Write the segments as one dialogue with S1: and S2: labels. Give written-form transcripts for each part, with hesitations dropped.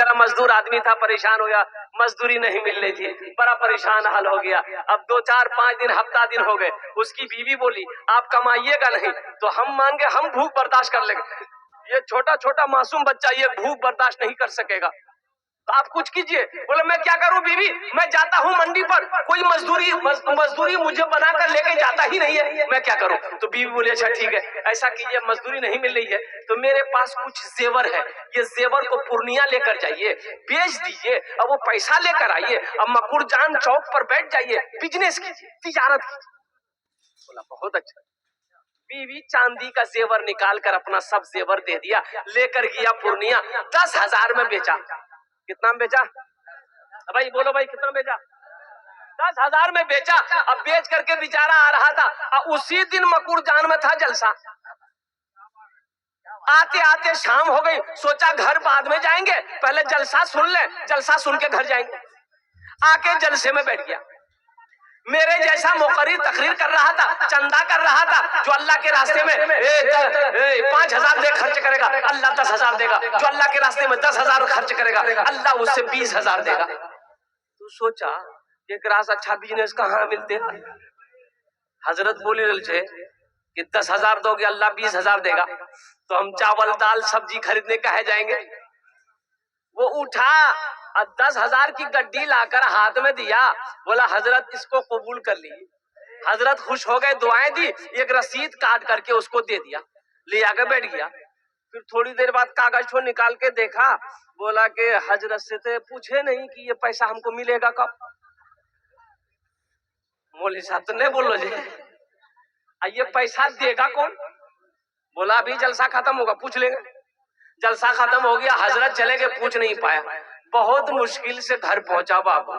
S1: बेचारा मजदूर आदमी था, परेशान हो गया, मजदूरी नहीं मिल रही थी, बड़ा परेशान हाल हो गया। अब 2 4 5 दिन हफ्ता दिन हो गए, उसकी बीवी बोली आप कमाइएगा नहीं तो हम मान के हम भूख बर्दाश्त कर लेंगे। ये छोटा छोटा मासूम बच्चा ये भूख बर्दाश्त नहीं कर सकेगा, तो आप कुछ कीजिए। बोले मैं क्या करूं बीवी, मैं जाता हूं मंडी पर, कोई मजदूरी मुझे बनाकर लेके जाता ही नहीं है, मैं क्या करूं। तो बीवी बोली अच्छा ठीक है, ऐसा कीजिए, मजदूरी नहीं मिल रही है तो मेरे पास कुछ जेवर है, ये जेवर को पूर्णिया लेकर जाइए, बेच दीजिए, अब वो पैसा लेकर आइए, अब मकुरजान चौक पर बैठ जाइए, बिजनेस कीजिए, तिजारत कीजिए। बोला बहुत अच्छा। बीवी चांदी का जेवर निकाल कर अपना सब जेवर दे दिया, लेकर गया पूर्णिया, 10,000 में बेचा। कितना में बेचा भाई, बोलो भाई कितना बेचा? 10,000 में बेचा। अब बेच करके बेचारा आ रहा था, और उसी दिन मकुरजान में था जलसा। आते आते शाम हो गई, सोचा घर बाद में जाएंगे, पहले जलसा सुन ले, जलसा सुन के घर जाएंगे। आके जलसे में बैठ गया। मेरे जैसा मुकर्रिर तकरीर कर रहा था, चंदा कर रहा था, जो अल्लाह के रास्ते में 5,000 दे खर्च करेगा अल्लाह 10,000 देगा, जो अल्लाह के रास्ते में 10,000 खर्च करेगा अल्लाह उससे 20,000 देगा। तू सोचा एक रास अच्छा बिजनेस कहाँ मिलते हैं। हजरत बोली रल छे कि 10,000 दोगे अल्लाह 20,000 देगा, तो हम चावल दाल सब्जी खरीदने कहे जाएंगे। वो उठा और 10,000 की गड्डी लाकर हाथ में दिया, बोला हजरत इसको कबूल कर ली। हजरत खुश हो गए, दुआएं दी, एक रसीद काट करके उसको दे दिया, ले आकर बैठ गया। फिर थोड़ी देर बाद कागज को निकाल के देखा, बोला कि हजरत से तो पूछे नहीं कि ये पैसा हमको मिलेगा कब। मौलवी साहब तो नहीं बोलो जी, ये पैसा देगा कौन? बोला अभी जलसा खत्म होगा पूछ लेंगे। जलसा खत्म हो गया, हजरत चले गए, पूछ नहीं पाया। बहुत मुश्किल से घर पहुंचा बाबू।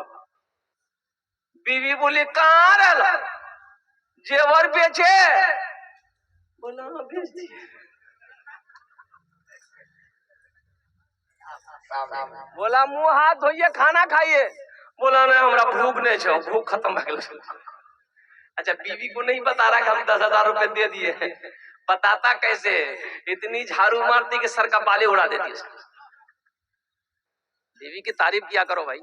S1: बीवी बोली कहाँ रहा, जेवर बेचे? बोला बेच दिए। बोला मुंह हाथ धोइए, खाना खाइए। बोला नहीं हमरा भूख नहीं छो, भूख खत्म हो गई। अच्छा बीवी को नहीं बता रहा कि हम 10,000 रुपए दे दिए हैं, बताता कैसे? इतनी झाड़ू मारती कि सर का बाले उड़ा देती है। बीवी की तारीफ किया करो भाई।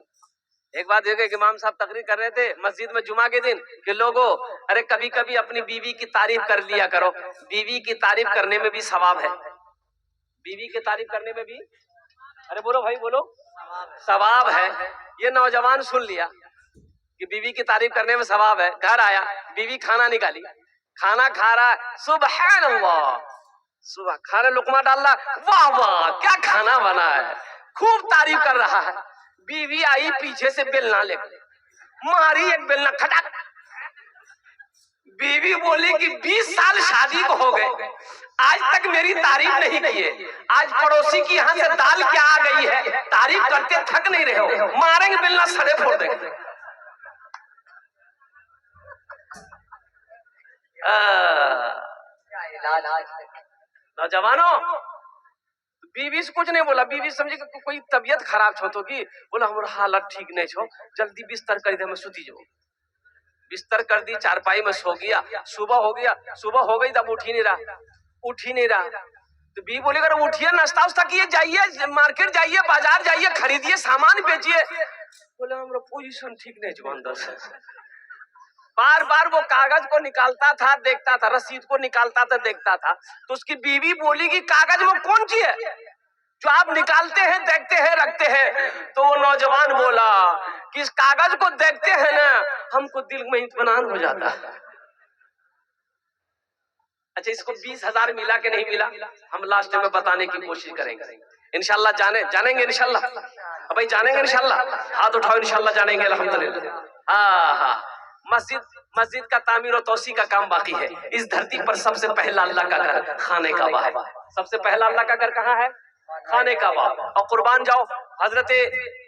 S1: एक बात देखो, इमाम साहब तकरीर कर रहे थे मस्जिद में जुमा के दिन कि लोगों अरे कभी कभी अपनी बीवी की तारीफ कर लिया करो, बीवी की तारीफ करने में भी सवाब है। बीवी की तारीफ करने में भी, अरे बोलो भाई बोलो, सवाब है। ये नौजवान सुन लिया कि बीवी की तारीफ करने में सवाब है। घर आया, बीवी खाना निकाली, खाना खा रहा, सुबहान अल्लाह, सुबह खाने लुकमा डाल रहा, वाह वाह क्या खाना बना है, खूब तारीफ कर रहा है। बीवी आई पीछे से बेलना लेकर, मारी एक बेलना खटाक। बीवी बोली कि 20 साल शादी को हो गए, आज तक मेरी तारीफ नहीं किए, आज पड़ोसी की यहाँ से दाल क्या आ गई है, तारीफ करते थक नहीं रहे हो, मारेंगे बेलना सड़े फोड़ देंगे। नौजवानों, बीवी से कुछ नहीं बोला, बीवी समझे कि कोई तबीयत खराब छो तो की, बोला हमारा हालत ठीक नहीं छो, जल्दी बिस्तर कर दे, मैं सुती जाऊं। बिस्तर कर दी, चारपाई में सो गया। सुबह हो गया, सुबह हो गई तब उठ ही नहीं रहा। तो बीवी बोले अगर उठिए, नाश्ता उस्ता किए, जाइए मार्केट जाइए, बाजार जाइए, खरीदिए, सामान बेचिए। बोले हमारा पोजीशन ठीक नहीं छो अंदर से। बार बार वो कागज को निकालता था, देखता था, रसीद को निकालता था, देखता था। तो उसकी बीवी बोली कि कागज में कौन सी है जो आप निकालते हैं, देखते हैं, रखते हैं? तो वो नौजवान बोला कि इस कागज को देखते हैं ना, हमको दिल में इत्मीनान हो जाता है। अच्छा इसको 20,000 मिला कि नहीं मिला, हम लास्ट में बताने की कोशिश करेंगे इंशाल्लाह। जानेंगे इंशाल्लाह, भाई जानेंगे इंशाल्लाह, हाथ उठाओ इंशाल्लाह जानेंगे अल्हम्दुलिल्लाह। हाँ, मस्जिद का तामीर और तोसी का काम बाकी है। इस धरती पर सबसे पहला अल्लाह का घर खाने काबा है। सबसे पहला अल्लाह का घर कहाँ है? खाने काबा। और कुर्बान जाओ, हजरत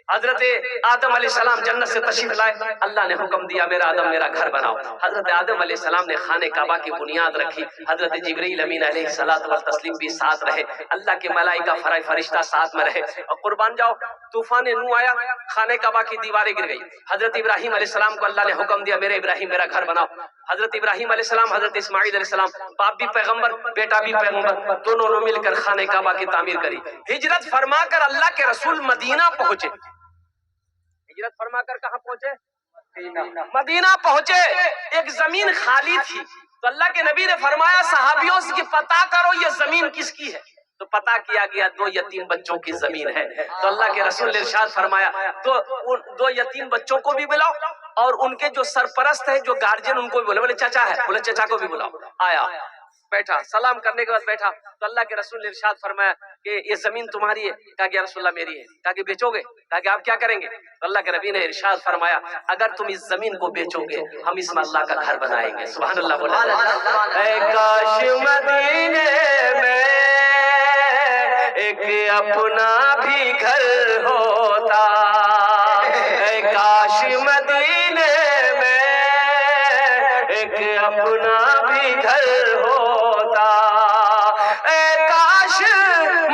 S1: आदम अलैहिस्सलाम जन्नत से तशरीफ लाए, अल्लाह ने हुक्म दिया मेरा आदम मेरा घर बनाओ। हजरत आदम अलैहिस्सलाम ने खाने काबा की बुनियाद रखी। हजरत जिब्रील अमीन अलैहिस्सलातु व तस्लीम भी साथ रहे, अल्लाह के मलाइका फरिश्ता साथ में रहे। और कुर्बान जाओ, तूफान नू आया, खाने काबा की दीवारें गिर गई। हजरत इब्राहिम अलैहिस्सलाम को अल्लाह ने हुक्म दिया मेरे इब्राहिम मेरा घर बनाओ। हजरत इब्राहिम अलैहिस्सलाम, हजरत इस्माइल अलैहिस्सलाम, बाप भी पैगंबर बेटा भी पैगंबर, दोनों ने मिलकर खाने काबा की तामीर करी। हिजरत फरमा कर अल्लाह के रसूल मदीना مدینہ پہنچے. ہجرت فرما کر کہاں پہنچے؟ مدینہ پہنچے. ایک زمین خالی تھی تو اللہ کے نبی نے فرمایا صحابیوں سے کہ پتہ کرو یہ زمین کس کی ہے. تو پتہ کیا گیا 2 یتیم بچوں کی زمین ہے. تو اللہ کے رسول نے ارشاد فرمایا دو یتیم بچوں کو بھی بلاؤ اور ان کے جو سرپرست ہے جو گارجین ان کو بھی بلاؤ. بولے چچا ہے, بولے چچا کو بھی بلاؤ. آیا, بیٹھا, سلام کرنے کے بعد بیٹھا. تو اللہ کے رسول نے ارشاد فرمایا کہ یہ زمین تمہاری ہے. کہا کہ یا رسول اللہ میری ہے. کہا کہ بیچو گے؟ کہا کہ آپ کیا کریں گے؟ تو اللہ کے نبی نے ارشاد فرمایا اگر تم اس زمین کو بیچو گے ہم اس میں اللہ کا گھر بنائیں گے. سبحان اللہ بولے. اے کاش مدینے میں ایک اپنا بھی گھر ہوتا, اے کاش مدینے میں ایک اپنا بھی گھر ہوتا, اے کاش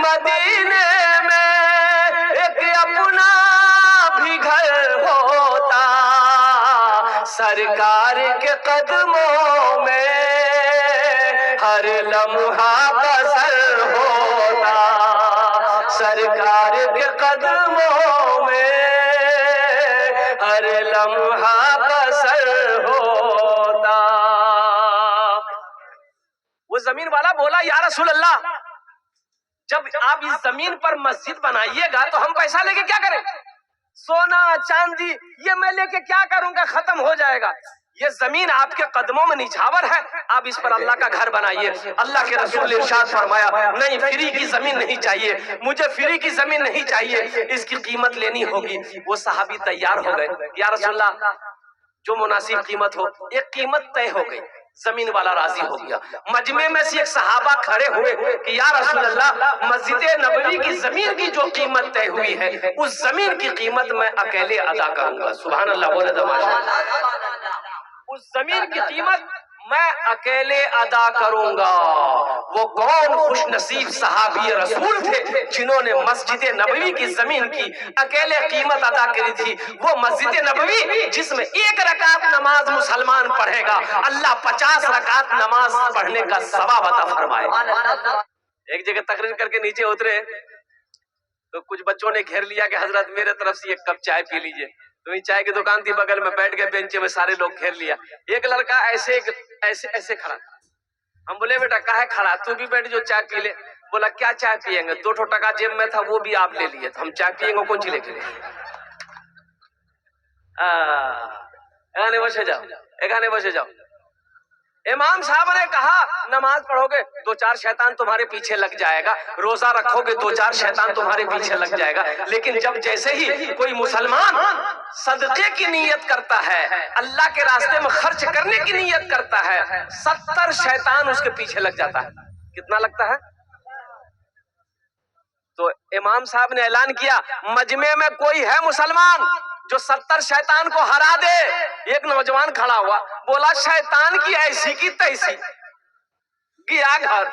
S1: مدینے میں ایک اپنا بھی گھر ہوتا, سرکار کے قدموں میں ہر لمحہ بسر ہوتا, سرکار کے قدموں میں ہر لمحہ بسر ہوتا. وہ زمین والا بولا یا رسول اللہ جب آپ اس زمین پر مسجد بنائیے گا تو ہم پیسہ لے کے کیا کریں؟ سونا چاندی یہ میں لے کے کیا کروں گا, ختم ہو جائے گا. یہ زمین آپ کے قدموں میں نچھاور ہے, آپ اس پر اللہ کا گھر بنائیے. اللہ کے رسول نے ارشاد فرمایا نہیں, فری کی زمین نہیں چاہیے مجھے, فری کی زمین نہیں چاہیے, اس کی قیمت لینی ہوگی. وہ صحابی تیار ہو گئے, یا رسول اللہ جو مناسب قیمت ہو. ایک قیمت طے ہو گئی, زمین والا راضی ہو گیا. مجمع میں سے ایک صحابہ کھڑے ہوئے کہ یا رسول اللہ مسجد نبوی کی زمین کی جو قیمت طے ہوئی ہے اس زمین کی قیمت میں اکیلے ادا کروں گا. سبحان اللہ بولے تو ماشاء اللہ. اس زمین کی قیمت میں اکیلے ادا کروں گا. وہ کون خوش نصیب صحابی رسول تھے جنہوں نے مسجد نبوی کی زمین کی اکیلے قیمت ادا کری تھی. وہ مسجد نبوی جس میں 1 رکعت نماز مسلمان پڑھے گا اللہ 50 رکعت نماز پڑھنے کا ثواب عطا فرمائے. ایک جگہ تقریر کر کے نیچے اترے تو کچھ بچوں نے گھیر لیا کہ حضرت میرے طرف سے 1 کپ چائے پی لیجئے. تو چائے کی دکان تھی بغل میں, بیٹھ گئے بینچے میں, سارے لوگ گھیر لیا. ایک لڑکا ایسے کھڑا. ہم بولے بیٹا کہاں کھڑا, تو بھی بیٹھ جو چائے پی لے. بولا کیا چائے پیئیں گے؟ 2 ٹکا جیب میں تھا وہ بھی آپ لے لیے. ہم چائے پیئیں گے کون سی لے کے بسے جاؤ. امام صاحب نے کہا نماز پڑھو گے 2-4 شیطان تمہارے پیچھے لگ جائے گا, روزہ رکھو گے 2-4 شیطان تمہارے پیچھے لگ جائے گا, لیکن جب جیسے ہی کوئی مسلمان صدقے کی نیت کرتا ہے, اللہ کے راستے میں خرچ کرنے کی نیت کرتا ہے, 70 شیطان اس کے پیچھے لگ جاتا ہے. کتنا لگتا ہے؟ تو امام صاحب نے اعلان کیا مجمع میں کوئی ہے مسلمان جو 70 شیطان کو ہرا دے. ایک نوجوان کھڑا ہوا, بولا شیطان کی ایسی کی تیسی. گیا گھر,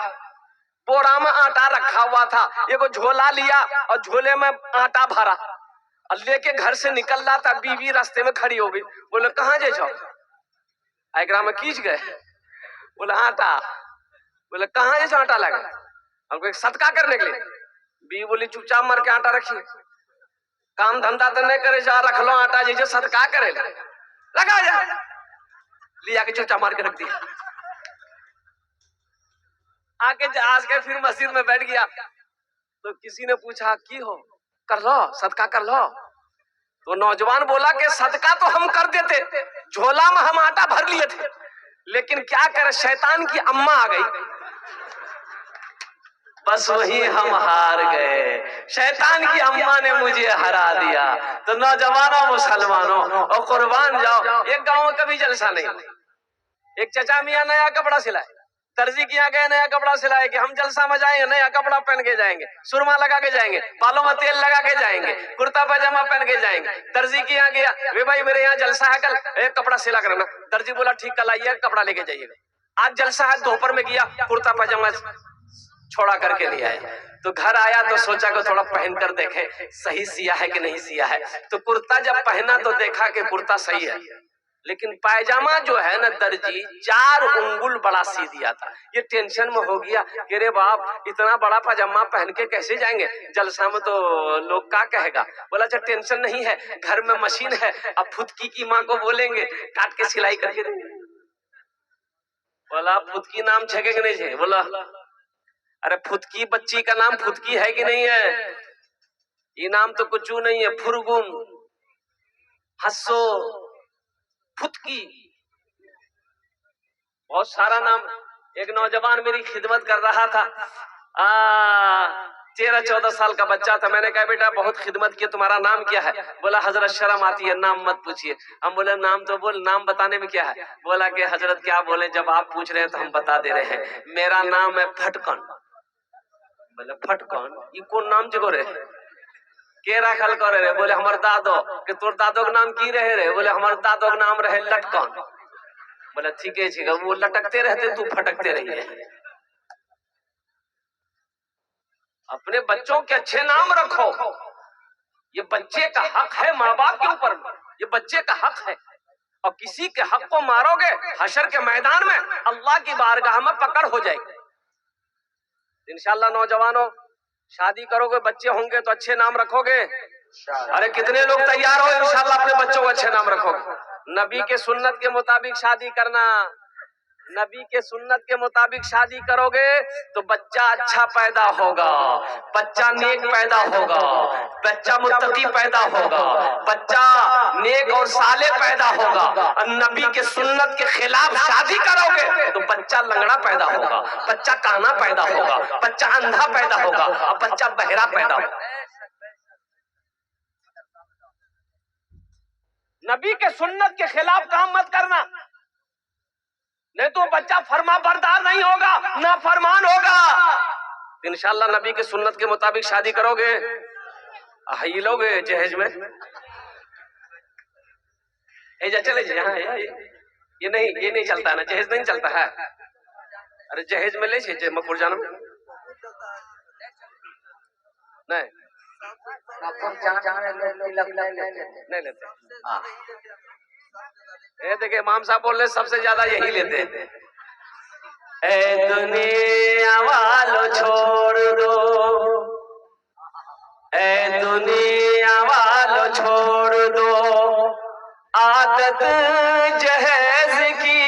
S1: بورا میں آٹا رکھا ہوا تھا, ایک جھولا لیا اور جھولے میں آٹا بھرا اور لے کے گھر سے نکل رہا تھا. بیوی راستے میں کھڑی ہو گئی, بولے کہاں جے جاؤ؟ ایگرام میں کھینچ گئے. بولا آٹا. بولے کہاں جے جاؤ آٹا لگا؟ ہم کو ایک صدقہ کرنے کے لیے. بیوی بولی چپ چاپ مر کے آٹا رکھیے, کام دھندا تو نہیں کرے, جا رکھ لو آٹا جی جو صدقہ کرے لگا جا. لیا کے چوچا مار کے رکھ دیا. آگے آج کے پھر مسجد میں بیٹھ گیا تو کسی نے پوچھا کی ہو؟ کر لو صدقہ کر لو. تو نوجوان بولا کہ صدقہ تو ہم کر دیتے, جھولا میں ہم آٹا بھر لیے تھے, لیکن کیا کرے شیطان کی اماں آ گئی, بس وہی ہم ہار گئے. شیطان کی اماں نے مجھے ہرا دیا. تو نوجوانوں مسلمانوں اور قربان جاؤ, ایک گاؤں میں کبھی جلسہ نہیں. ایک چچا میاں نیا کپڑا سلائے, درزی کیا گئے نیا کپڑا سلائے کہ ہم جلسہ میں جائیں گے نیا کپڑا پہن کے جائیں گے, سرما لگا کے جائیں گے, بالوں میں تیل لگا کے جائیں گے, کرتا پاجامہ پہن کے جائیں گے. درزی کیا گیا, وے بھائی میرے یہاں جلسہ ہے کل, ایک کپڑا سلا کرنا. درزی بولا ٹھیک, کل آئیے کپڑا لے کے جائیے گا. آج جلسہ ہے, دوپہر میں گیا, کرتا پاجامہ چھوڑا کر کے لیا ہے. تو گھر آیا تو سوچا کہ تھوڑا پہن کر دیکھے صحیح سیا ہے کہ نہیں سیا ہے. تو کرتا جب پہنا تو دیکھا کہ کرتا صحیح ہے, لیکن پائجامہ جو ہے نا درجی 4 انگل بڑا سی دیا تھا. یہ ٹینشن میں ہو گیا کہ رے باپ اتنا بڑا پائجامہ پہن کے کیسے جائیں گے جلسہ میں, تو لوگ کیا کہے گا. بولا اچھا ٹینشن نہیں ہے, گھر میں مشین ہے, اب پھتکی کی ماں کو بولیں گے کاٹ کے سلائی کر کے دیں گے. بولا پھتکی نام چھگے کہ نہیں چھے. بولا ارے پھتکی بچی کا نام پھتکی ہے کہ نہیں ہے, یہ نام تو کچھ نہیں ہے. پھرگن, ہسو, پھتکی, بہت سارا نام. ایک نوجوان میری خدمت کر رہا تھا, 13-14 سال کا بچہ تھا. میں نے کہا بیٹا بہت خدمت کی, تمہارا نام کیا ہے؟ بولا حضرت شرم آتی ہے, نام مت پوچھئے. ہم بولے نام تو بول, نام بتانے میں کیا ہے؟ بولا کہ حضرت کیا بولیں, جب آپ پوچھ رہے ہیں تو ہم بتا دے رہے ہیں, میرا نام ہے پھٹکن. بولے پھٹکن, یہ کون نام جگو رہے کیرا خل کر رہے؟ بولے ہمار دادو. کہ تور دادو کا نام کی رہے؟ بولے ہمار دادو کا نام رہے لٹکن. بولے ٹھیک ہے, وہ لٹکتے رہتے تو پھٹکتے رہیے. اپنے بچوں کے اچھے نام رکھو, یہ بچے کا حق ہے ماں باپ کے اوپر, یہ بچے کا حق ہے. اور کسی کے حق کو مارو گے حشر کے میدان میں اللہ کی بارگاہ میں پکڑ ہو جائے گی. انشاءاللہ نوجوانوں شادی کرو گے, بچے ہوں گے تو اچھے نام رکھو گے. ارے کتنے لوگ تیار ہو انشاءاللہ اپنے بچوں کو اچھے نام رکھو گے. نبی کے سنت کے مطابق شادی کرنا, نبی کے سنت کے مطابق شادی کرو گے تو بچہ اچھا پیدا ہوگا, بچہ نیک پیدا ہوگا, بچہ متقی پیدا ہوگا, بچہ نیک اور صالح پیدا ہوگا. اور نبی کے سنت کے خلاف شادی کرو گے تو بچہ لنگڑا پیدا ہوگا, بچہ کانا پیدا ہوگا, بچہ اندھا پیدا ہوگا, اور بچہ بہرا پیدا ہوگا. نبی کے سنت کے خلاف کام مت کرنا, نہیں تو بچہ فرما بردار نہیں ہوگا, نافرمان ہوگا. انشاءاللہ نبی کے سنت کے مطابق شادی کرو گے. یہ لوگ جہیز میں چلے جائیں, یہ نہیں چلتا نا, جہیز نہیں چلتا ہے. ارے جہیز میں لے چاہیے مکور جانا نہیں لیتے. دیکھیں امام صاحب بول رہے سب سے زیادہ یہی لیتے ہیں. اے دنیا والو چھوڑ دو, اے دنیا والو چھوڑ دو, عادت جہیز کی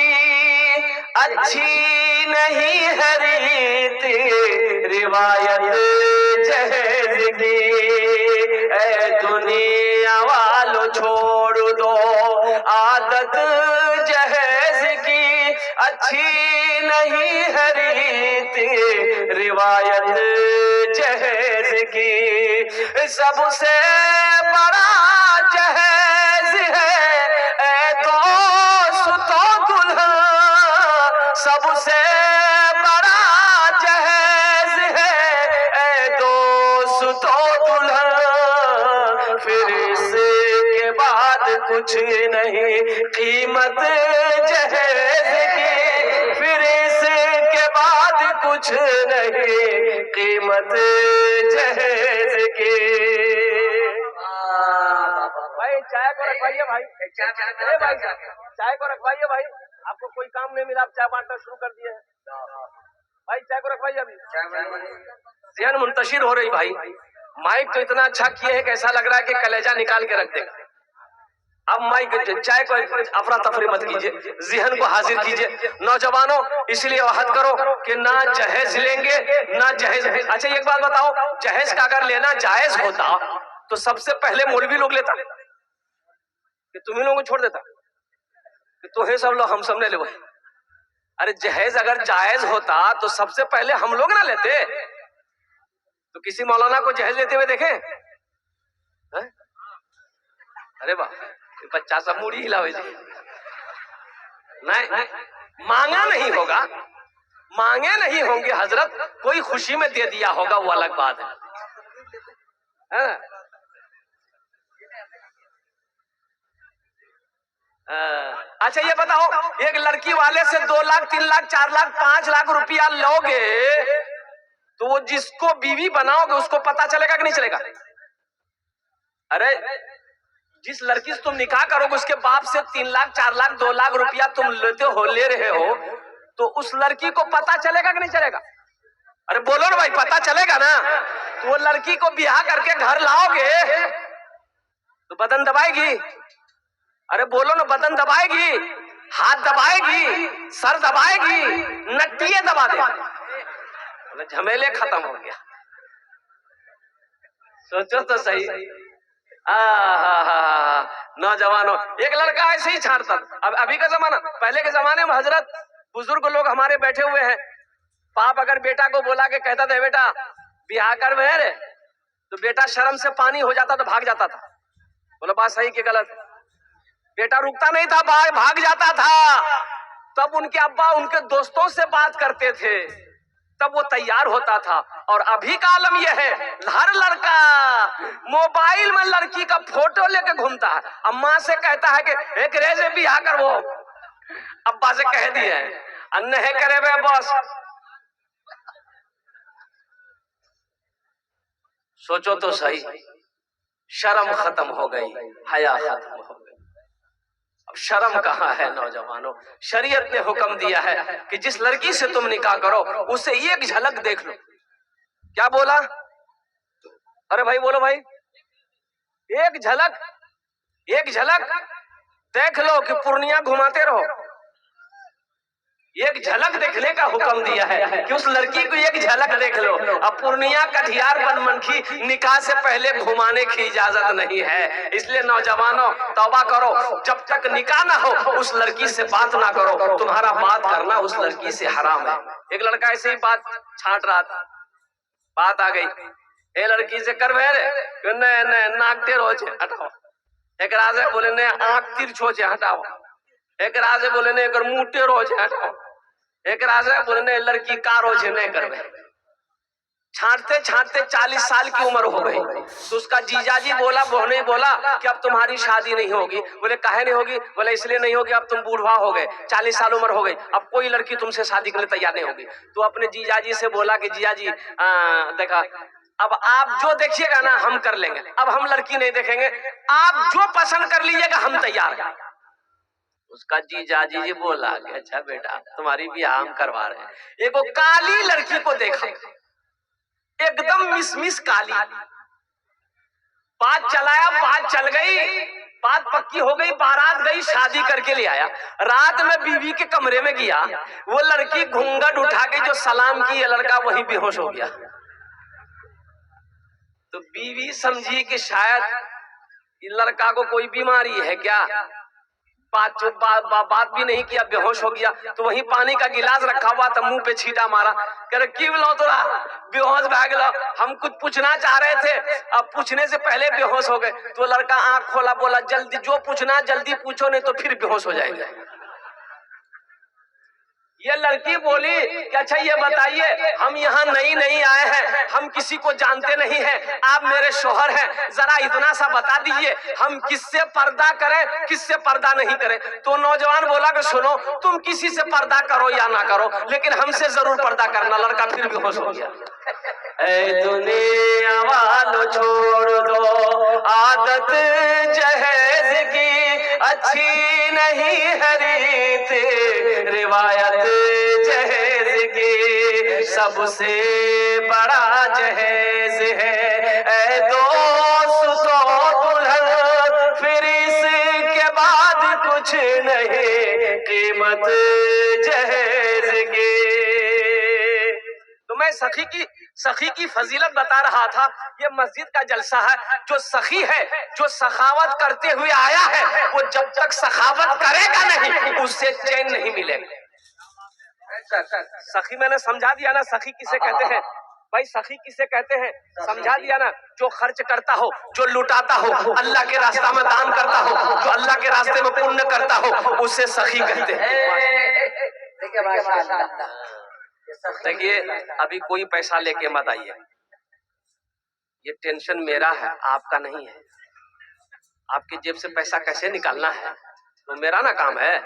S1: اچھی نہیں ہے ریت, روایت جہیز کی. اے دنیا والو چھوڑ دو, عادت جہیز کی اچھی نہیں ہے ریت, روایت جہیز کی. سب سے بڑا جہیز ہے اے دوست و دلہن, سب سے بڑا جہیز ہے اے دوست و دلہن. پھر اس کے بعد کچھ نہیں قیمت جہیز کی, پھر اس کے بعد کچھ نہیں قیمت جہیز کی. بھائی چائے کو رکھوائیے, بھائی چائے کو رکھوائیے. بھائی آپ کو کوئی کام نہیں ملا, آپ چائے بانٹنا شروع کر دیے ہیں. بھائی چائے کو رکھوائیے, ابھی ذہن منتشر ہو رہی. بھائی مائک تو اتنا اچھا کیے ہے کہ ایسا لگ رہا ہے کہ کلیجہ نکال کے رکھ دے گا. اب مائک چائے کو افراتفری مت کیجیے, ذہن کو حاضر کیجیے. نوجوانوں اس لیے عہد کرو کہ نہ جہیز لیں گے نہ جہیز. اچھا ایک بات بتاؤ, جہیز کا اگر لینا جائز ہوتا تو سب سے پہلے مولوی لوگ لیتا کہ تمہیں لوگوں کو چھوڑ دیتا کہ تو ہے سب لوگ ہم سب نے لے. ارے جہیز اگر جائز ہوتا تو سب سے پہلے ہم لوگ نہ لیتے. تو کسی مولانا کو جہیز لیتے ہوئے دیکھیں؟ ارے واہ, بچہ سب موڑی ہلا ہوئے. نہیں, مانگا نہیں ہوگا, مانگے نہیں ہوں گے حضرت, کوئی خوشی میں دے دیا ہوگا, وہ الگ بات ہے. اچھا یہ بتاؤ, ایک لڑکی والے سے 2 لاکھ 3 لاکھ 4 لاکھ 5 لاکھ روپیہ لو گے تو وہ جس کو بیوی بناؤ گے اس کو پتا چلے گا کہ نہیں چلے گا؟ ارے जिस लड़की से तुम निकाह करोगे उसके बाप से 3 लाख 4 लाख 2 लाख रुपया तुम ले रहे हो, तो उस लड़की को पता चलेगा कि नहीं चलेगा? अरे बोलो ना भाई, पता चलेगा ना? तो वो लड़की को ब्याह करके घर लाओगे तो बदन दबाएगी? अरे बोलो ना, बदन दबाएगी, हाथ दबाएगी, सर दबाएगी, नट्टिए दबा दे, झमेले खत्म हो गया। सोचो तो सही। नौजवानों, एक लड़का ऐसे ही छाड़ता। अब अभी का जमाना, पहले के जमाने में हजरत बुजुर्ग लोग हमारे बैठे हुए हैं, बाप अगर बेटा को बोला के कहता था बेटा ब्याह कर मेरे, तो बेटा शर्म से पानी हो जाता तो भाग जाता था। बोला बात सही कि गलत? बेटा रुकता नहीं था, भाग जाता था। तब उनके अब्बा उनके दोस्तों से बात करते थे, तब वो तैयार होता था। और अभी का आलम यह है, हर लड़का मोबाइल में लड़की का फोटो लेके घूमता है। अम्मा से कहता है कि एक रेजे ब्याह कर, वो अब्बा से कह दिए नहीं करे वे बस। सोचो तो सही, शर्म खत्म हो गई, हया खत्म हो गई। अब शर्म कहाँ है नौजवानों? शरीयत ने हुक्म दिया है कि जिस लड़की से तुम निकाह करो उसे एक झलक देख लो। क्या बोला? अरे भाई बोलो भाई, एक झलक देख लो कि पूर्णिया घुमाते रहो। एक झलक देखने का हुक्म दिया है कि उस लड़की को एक झलक देख लो। अब पूर्णिया कटिहार बनमनखी निकाह से पहले घुमाने की इजाजत नहीं है। इसलिए नौजवानों तौबा करो, जब तक निकाह ना हो उस लड़की से बात ना करो। तुम्हारा बात करना उस लड़की से हराम है। एक लड़का ऐसे ही बात छाट रहा था, बात आ गई, ए लड़की से कर भेरे नाक टेढ़ो छे हटाओ, एक राजे बोले ने आंख तिरछो छे हटाओ, एक राजे बोले ने एकर मुंह टेढ़ो छे हटाओ, एक राजे बोले ने लड़की कारो छे नहीं करबे। छांटते छांटते 40 साल की उम्र हो गई तो उसका जीजाजी बोला, बहने बोला कि अब तुम्हारी शादी नहीं होगी। बोले काहे नहीं होगी? बोले इसलिए नहीं होगी, अब तुम बूढ़ा हो गए, 40 साल उम्र हो गई, अब कोई लड़की तुमसे शादी करने तैयार नहीं होगी। तो अपने जीजाजी से बोला कि जीजाजी देखा, अब आप जो देखिएगा ना हम कर लेंगे, अब हम लड़की नहीं देखेंगे, आप जो पसंद कर लीजिएगा हम तैयार हैं। उसका जीजाजी जी बोला कि अच्छा बेटा तुम्हारी ब्याह हम करवा रहे हैं। एक काली लड़की को देखा, एकदम मिसमिस काली, बात चलाया, बात चल गई, बात पक्की हो गई, बारात गई, शादी करके ले आया। रात में बीवी के कमरे में गया, वो लड़की घूंघट उठा के जो सलाम की, ये लड़का वही बेहोश हो गया। तो बीवी समझी कि शायद इस लड़का को कोई बीमारी है क्या, बात भी नहीं किया, बेहोश हो गया। तो वहीं पानी का गिलास रखा हुआ था, मुंह पे छींटा मारा, कह रहे की बोलो तोरा बेहोश भाग लो, हम कुछ पूछना चाह रहे थे, अब पूछने से पहले बेहोश हो गए। तो लड़का आंख खोला, बोला जल्दी जो पूछना जल्दी पूछो, नहीं तो फिर बेहोश हो जाएंगे। ये लड़की बोली कि अच्छा ये बताइए, हम यहाँ नई आए हैं, हम किसी को जानते नहीं हैं, आप मेरे शोहर हैं, जरा इतना सा बता दीजिए हम किससे पर्दा करें किससे पर्दा नहीं करें। तो नौजवान बोला कि सुनो, तुम किसी से पर्दा करो या ना करो, लेकिन हमसे जरूर पर्दा करना। लड़का फिर भी होश हो गया। ऐ दुनिया वालों छोड़ दो आदत जहेज की, अच्छी नहीं है रीत रिवायत जहेज की, सबसे बड़ा जहेज है ऐ दोस्तों दुल्हन, फिर इसके बाद कुछ नहीं कीमत जहेज की। तो मैं सखी की फजीलत बता रहा था। ये मस्जिद का जलसा है, जो सखी है, जो सखावत करते हुए आया है, वो जब तक सखावत करेगा नहीं उससे चैन नहीं मिलेगा। सखी मैंने समझा दिया ना, सखी किसे कहते हैं भाई? सखी किसे कहते हैं समझा दिया ना? जो खर्च करता हो, जो लुटाता हो, अल्लाह के रास्ते में दान करता हो, जो अल्लाह के रास्ते में पुण्य करता हो, उसे सखी कहते हैं। देखिए अभी कोई पैसा लेके मत आइए, ये टेंशन मेरा है, आपका नहीं है। आपकी जेब से पैसा कैसे निकालना है तो मेरा ना काम है,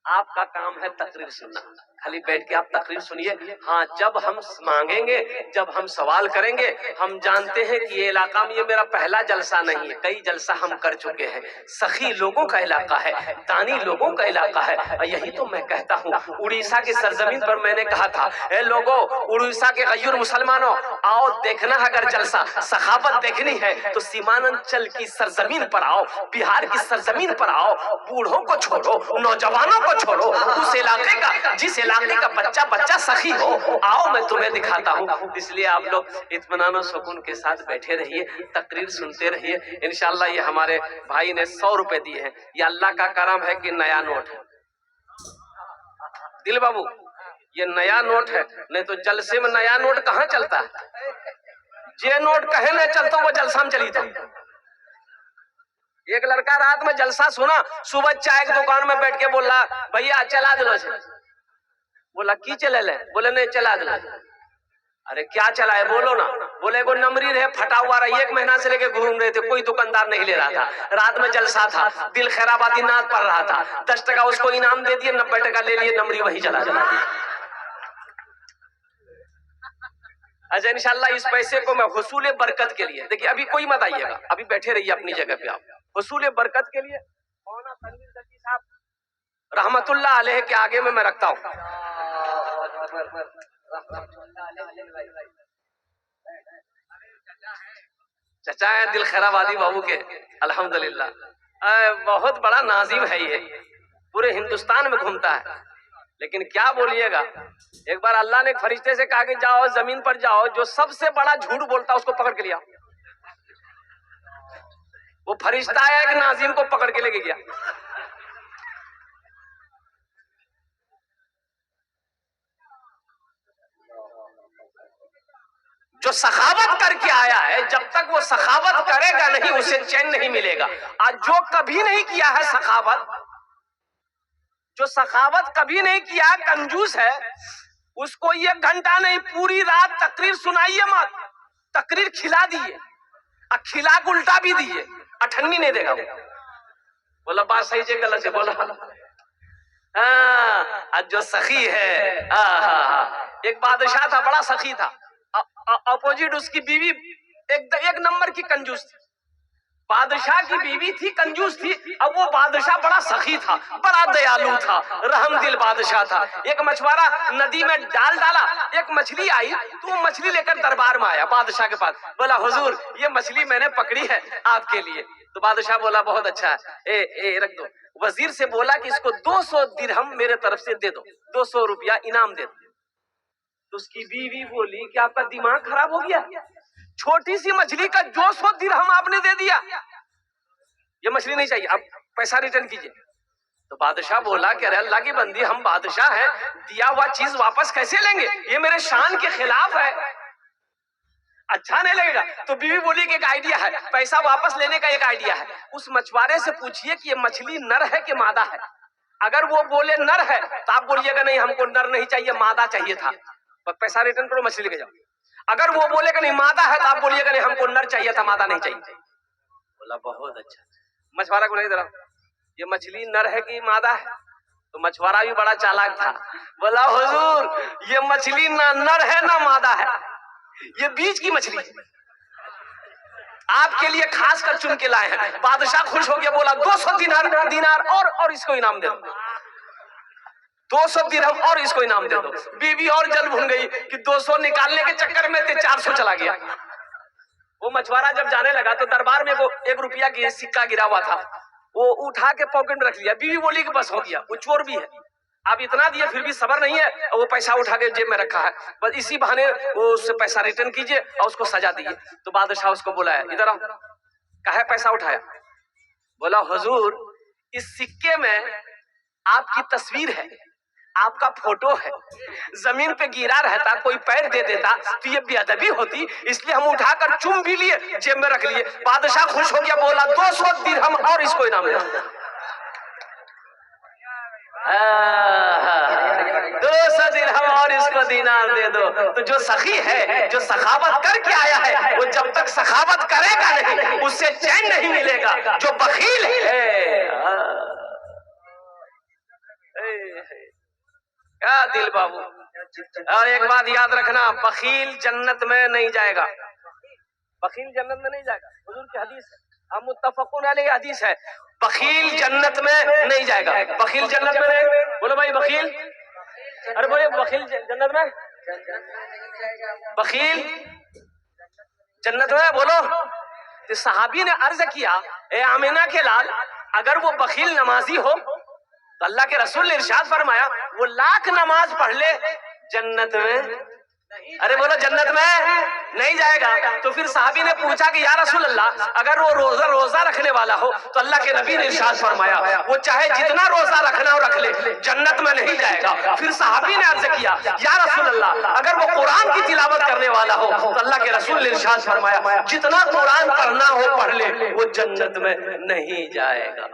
S1: आपका काम है तकरीर सुनना। खाली बैठ के आप तकरीर सुनिए। हाँ, जब हम मांगेंगे, जब हम सवाल करेंगे, हम जानते हैं कि ये इलाका में ये मेरा पहला जलसा नहीं है, कई जलसा हम कर चुके हैं। सखी लोगों का इलाका है, दानी लोगों का इलाका है। यही तो मैं कहता हूँ, उड़ीसा की सरजमीन पर मैंने कहा था, ए लोगों, उड़ीसा के गयूर मुसलमानों, आओ देखना है अगर जलसा, सखावत देखनी है तो सीमांचल की सरजमीन पर आओ, बिहार की सरजमीन पर आओ। बूढ़ों को छोड़ो, नौजवानों को छोड़ो, उस इलाके का, जिस इलाके का बच्चा बच्चा सखी हो, आओ मैं तुम्हें दिखाता हूँ। इसलिए आप लोग इत्मीनान और सुकून के साथ बैठे रहिए, तकरीर सुनते रहिए। इंशाअल्लाह ये हमारे भाई ने 100 रुपए दिए हैं, ये अल्लाह का करम है कि नया नोट है। दिल बाबू, ये नया नोट है, नहीं तो जलसे में नया नोट कहाँ चलता है? जे नोट कहे नहीं चलता वो जलसा में चली था। एक लड़का रात में जलसा सुना, सुबह चाय की दुकान में बैठ के बोला, भैया चला दो से। बोला की चले ले? बोले नहीं चला दो। अरे क्या चला है बोलो ना। बोले को नमरी रहे फटा हुआ रहा, 1 महीना से लेके घूम रहे थे, कोई दुकानदार नहीं ले रहा था। रात में जलसा था, दिल खैराबादी नाद पड़ रहा था, 10 टका उसको इनाम दे दिए, 90 टका ले लिए, नमरी वही चला चला। अच्छा, इंशाल्लाह इस पैसे को मैं हुसूल बरकत के लिए, देखिए अभी कोई मत आइएगा, अभी बैठे रहिए अपनी जगह पे। आप हुसूल बरकत के लिए मौलाना तनवीर जकी साहब रहमतुल्लाह अलैह के आगे में मैं रखता हूँ। चचा है दिल खैराबादी बाबू के, अल्हम्दुलिल्लाह। बहुत बड़ा नाजिम है ये, पूरे हिंदुस्तान में घूमता है। लेकिन क्या बोलिएगा, एक बार अल्लाह ने एक फरिश्ते से कहा कि जाओ जमीन पर जाओ, जो सबसे बड़ा झूठ बोलता उसको पकड़ के लिया। वो फरिश्ता आया एक नाजिम को पकड़ के लेके गया। जो सखावत करके आया है, जब तक वो सखावत करेगा नहीं उसे चैन नहीं मिलेगा। आज जो कभी नहीं किया है सखावत, जो सखावत कभी नहीं किया, कंजूस है, उसको 1 घंटा नहीं पूरी रात तकरीर सुनाइए मत, तकरीर खिला दिए, और खिला के उल्टा भी दिए, अठन्नी नहीं देगा। बोला बात सही से गलत से बोला। हाँ, जो सखी है, एक बादशाह था, बड़ा सखी था, अपोजिट उसकी बीवी एक नंबर की कंजूस थी। बादशाह की बीवी थी, कंजूस थी, अब वो बादशाह बड़ा सखी था, बड़ा दयालु था, रहम दिल बादशाह था। एक मछुआरा नदी में डाल डाला, एक मछली आई, तो वो मछली लेकर दरबार में आया बादशाह के पास। बोला हुजूर ये मछली मैंने पकड़ी है आपके लिए। तो बादशाह बोला बहुत अच्छा है, ए रख दो। वजीर से बोला कि इसको 200 दिरहम मेरे तरफ से दे दो, 200 रुपया इनाम दे दो। तो उसकी बीवी बोली कि आपका दिमाग खराब हो गया, छोटी सी मछली का 200 दिरहम आपने दे दिया, ये मछली नहीं चाहिए, आप पैसा रिटर्न कीजिए। तो बादशाह बोला कि अरे अल्लाह की बंदी, हम बादशाह हैं, दिया हुआ चीज वापस कैसे लेंगे, ये मेरे शान के खिलाफ है, अच्छा नहीं लगेगा। तो बीवी बोली कि एक आइडिया है, पैसा वापस लेने का एक आइडिया है। उस मछुआरे से पूछिए कि ये मछली नर है कि मादा है। अगर वो बोले नर है तो आप बोलिएगा नहीं हमको नर नहीं चाहिए, मादा चाहिए था, पैसा रिटर्न करो, मछली लेके जाओ। अगर वो बोलेगा नहीं मादा है तो आप बोलिएगा नहीं हमको नर चाहिए था, मादा नहीं चाहिए। बोला बहुत अच्छा। मछुआरा को नहीं दे ये मछली नर है कि मादा है? तो मछुआरा भी बड़ा चालाक था, बोला हुजूर ये मछली ना नर है ना मादा है, ये बीच की मछली है, आपके लिए खास कर चुन के लाए हैं। बादशाह खुश हो गया, बोला 200 दिनार और इसको इनाम दे दो, 200 दिरहम और इसको इनाम दे दो। बीवी और जल भून गई कि 200 निकालने के चक्कर में 400 चला गया। वो मछुआरा जब जाने लगा तो दरबार में वो 1 रुपया की सिक्का गिरा हुआ था, वो उठा के पॉकेट में रख लिया। बीवी बोली कि बस हो गया, वो चोर भी है, आप इतना दिए फिर भी सबर नहीं है, और वो पैसा उठा के जेब में रखा है, बस इसी बहाने वो उससे पैसा रिटर्न कीजिए और उसको सजा दीजिए। तो बादशाह उसको बुलाया, इधर आओ, कहा पैसा उठाया। बोला हुजूर इस सिक्के में आपकी तस्वीर है, आपका फोटो है, जमीन पे गिरा रहता कोई पैर दे देता तो ये बेअदबी होती, इसलिए हम उठाकर चूम भी लिए, जेब में रख लिए। बादशाह खुश हो गया, बोला 200 दिरहम और इसको इनाम दे दो। 200 दिरहम और इसको दिनार दे दो। तो जो सखी है, जो सखावत करके आया है, वो जब तक सखावत करेगा नहीं उससे चैन नहीं मिलेगा। जो बखील है کیا دل بابو. اور ایک بات یاد رکھنا، بخیل جنت میں نہیں جائے گا. بخیل جنت میں نہیں جائے گا. حضور کی حدیث ہے، متفقون علیہ حدیث ہے، بخیل جنت میں نہیں جائے گا. بخیل جنت میں نہیں. بولو بھائی بخیل. ارے بولے بخیل جنت میں. بخیل جنت میں بولو. صحابی نے عرض کیا اے آمینہ کے لال، اگر وہ بخیل نمازی ہو تو اللہ کے رسول نے ارشاد فرمایا وہ 1,00,000 نماز پڑھ لے جنت میں. ارے بولو جنت میں نہیں جائے گا. تو پھر صحابی نے پوچھا کہ یا رسول اللہ اگر وہ روزہ رکھنے والا ہو تو اللہ کے نبی نے ارشاد فرمایا وہ چاہے جتنا روزہ رکھنا ہو رکھ لے جنت میں نہیں جائے گا. پھر صحابی نے عرض کیا یا رسول اللہ اگر وہ قرآن کی تلاوت کرنے والا ہو تو اللہ کے رسول نے ارشاد فرمایا جتنا قرآن پڑھنا ہو پڑھ لے وہ جنت میں نہیں جائے گا.